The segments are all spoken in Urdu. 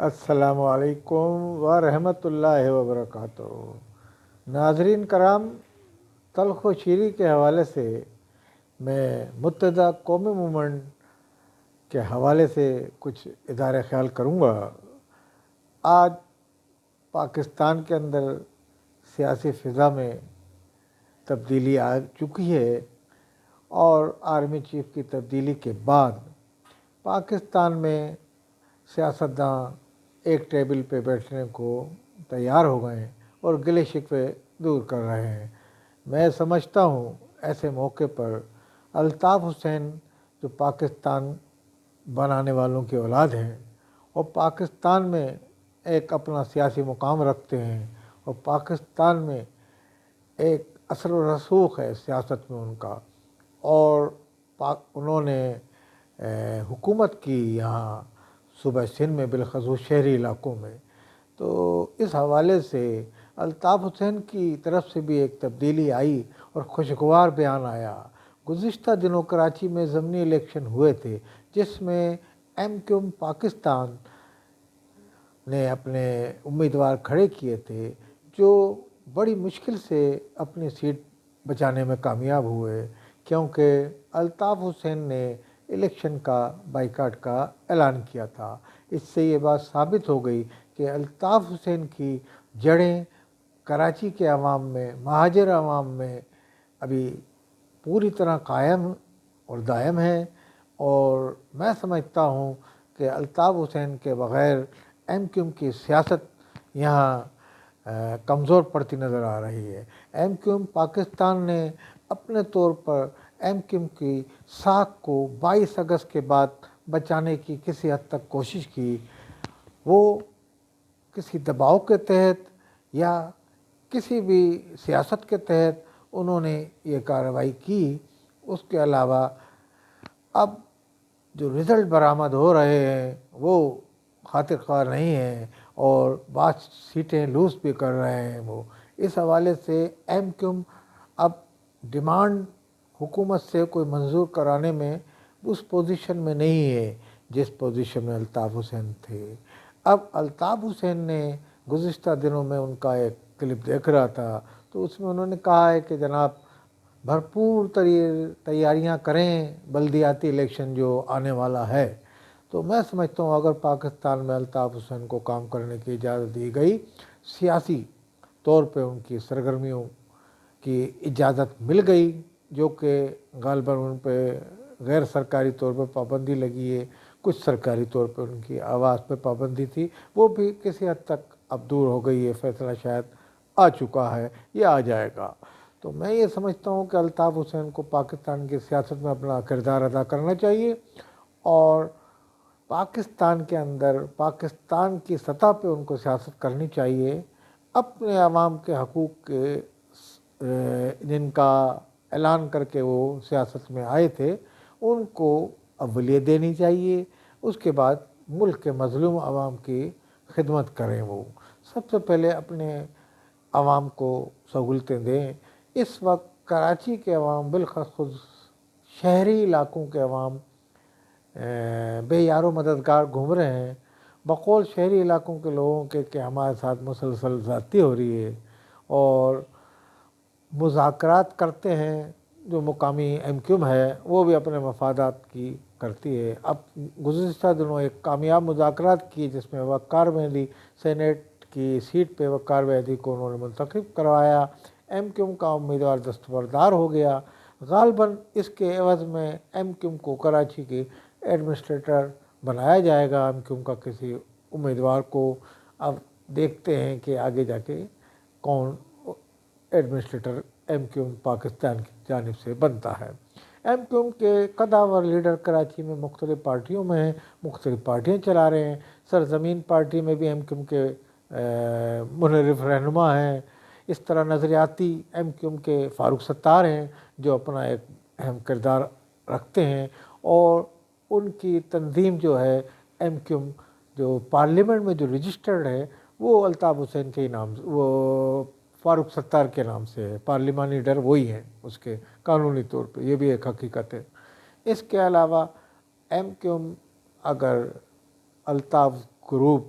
السلام علیکم ورحمۃ اللہ وبرکاتہ۔ ناظرین کرام، تلخ و شیریں کے حوالے سے میں متحدہ قومی موومنٹ کے حوالے سے کچھ اظہار خیال کروں گا۔ آج پاکستان کے اندر سیاسی فضا میں تبدیلی آ چکی ہے اور آرمی چیف کی تبدیلی کے بعد پاکستان میں سیاستداں ایک ٹیبل پہ بیٹھنے کو تیار ہو گئے ہیں اور گلے شکوے دور کر رہے ہیں۔ میں سمجھتا ہوں ایسے موقع پر الطاف حسین جو پاکستان بنانے والوں کی اولاد ہیں اور پاکستان میں ایک اپنا سیاسی مقام رکھتے ہیں اور پاکستان میں ایک اثر و رسوخ ہے سیاست میں ان کا، اور انہوں نے حکومت کی یہاں صوبہ سندھ میں بالخصوص شہری علاقوں میں، تو اس حوالے سے الطاف حسین کی طرف سے بھی ایک تبدیلی آئی اور خوشگوار بیان آیا۔ گزشتہ دنوں کراچی میں ضمنی الیکشن ہوئے تھے جس میں ایم کیو ایم پاکستان نے اپنے امیدوار کھڑے کیے تھے جو بڑی مشکل سے اپنی سیٹ بچانے میں کامیاب ہوئے، کیونکہ الطاف حسین نے الیکشن کا بائیکاٹ کا اعلان کیا تھا۔ اس سے یہ بات ثابت ہو گئی کہ الطاف حسین کی جڑیں کراچی کے عوام میں، مہاجر عوام میں ابھی پوری طرح قائم اور دائم ہیں، اور میں سمجھتا ہوں کہ الطاف حسین کے بغیر ایم کیو ایم کی سیاست یہاں کمزور پڑتی نظر آ رہی ہے۔ ایم کیو ایم پاکستان نے اپنے طور پر ایم کیو ایم کی ساکھ کو 22 اگست کے بعد بچانے کی کسی حد تک کوشش کی، وہ کسی دباؤ کے تحت یا کسی بھی سیاست کے تحت انہوں نے یہ کارروائی کی۔ اس کے علاوہ اب جو رزلٹ برآمد ہو رہے ہیں وہ خاطر خواہ نہیں ہیں اور بعض سیٹیں لوز بھی کر رہے ہیں وہ۔ اس حوالے سے ایم کیو ایم اب ڈیمانڈ حکومت سے کوئی منظور کرانے میں اس پوزیشن میں نہیں ہے جس پوزیشن میں الطاف حسین تھے۔ اب الطاف حسین نے گزشتہ دنوں میں ان کا ایک کلپ دیکھ رہا تھا، تو اس میں انہوں نے کہا ہے کہ جناب بھرپور تیاریاں کریں بلدیاتی الیکشن جو آنے والا ہے۔ تو میں سمجھتا ہوں اگر پاکستان میں الطاف حسین کو کام کرنے کی اجازت دی گئی، سیاسی طور پہ ان کی سرگرمیوں کی اجازت مل گئی، جو کہ غالباً ان پہ غیر سرکاری طور پر پابندی لگی ہے، کچھ سرکاری طور پر ان کی آواز پہ پابندی تھی، وہ بھی کسی حد تک اب دور ہو گئی ہے، فیصلہ شاید آ چکا ہے یا آ جائے گا۔ تو میں یہ سمجھتا ہوں کہ الطاف حسین کو پاکستان کی سیاست میں اپنا کردار ادا کرنا چاہیے اور پاکستان کے اندر پاکستان کی سطح پہ ان کو سیاست کرنی چاہیے، اپنے عوام کے حقوق کے جن کا اعلان کر کے وہ سیاست میں آئے تھے ان کو اولیت دینی چاہیے، اس کے بعد ملک کے مظلوم عوام کی خدمت کریں۔ وہ سب سے پہلے اپنے عوام کو سہولتیں دیں۔ اس وقت کراچی کے عوام بالخصوص شہری علاقوں کے عوام بے یار و مددگار گھوم رہے ہیں، بقول شہری علاقوں کے لوگوں کے کہ ہمارے ساتھ مسلسل زیادتی ہو رہی ہے، اور مذاکرات کرتے ہیں جو مقامی ایم کیو ایم ہے وہ بھی اپنے مفادات کی کرتی ہے۔ اب گزشتہ دنوں ایک کامیاب مذاکرات کی جس میں وقار مہدی سینیٹ کی سیٹ پہ وقار مہدی کو انہوں نے منتخب کروایا، ایم کیو ایم کا امیدوار دستبردار ہو گیا۔ غالباً اس کے عوض میں ایم کیو ایم کو کراچی کی ایڈمنسٹریٹر بنایا جائے گا، ایم کیو ایم کا کسی امیدوار کو۔ اب دیکھتے ہیں کہ آگے جا کے کون administrator M Q M Pakistan کی جانب سے بنتا ہے۔ ایم کیو ایم کے قداور لیڈر کراچی میں مختلف پارٹیوں میں ہیں، مختلف پارٹیاں چلا رہے ہیں۔ سرزمین پارٹی میں بھی ایم کیو ایم کے منحرف رہنما ہیں۔ اس طرح نظریاتی ایم کیو ایم کے فاروق ستار ہیں جو اپنا ایک اہم کردار رکھتے ہیں، اور ان کی تنظیم جو ہے ایم کیو ایم جو پارلیمنٹ میں جو رجسٹرڈ ہے وہ الطاف حسین کے نام، وہ فاروق ستار کے نام سے ہے، پارلیمانی لیڈر وہی ہیں اس کے قانونی طور پہ، یہ بھی ایک حقیقت ہے۔ اس کے علاوہ ایم کیو ایم اگر الطاف گروپ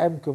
MQ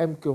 MQ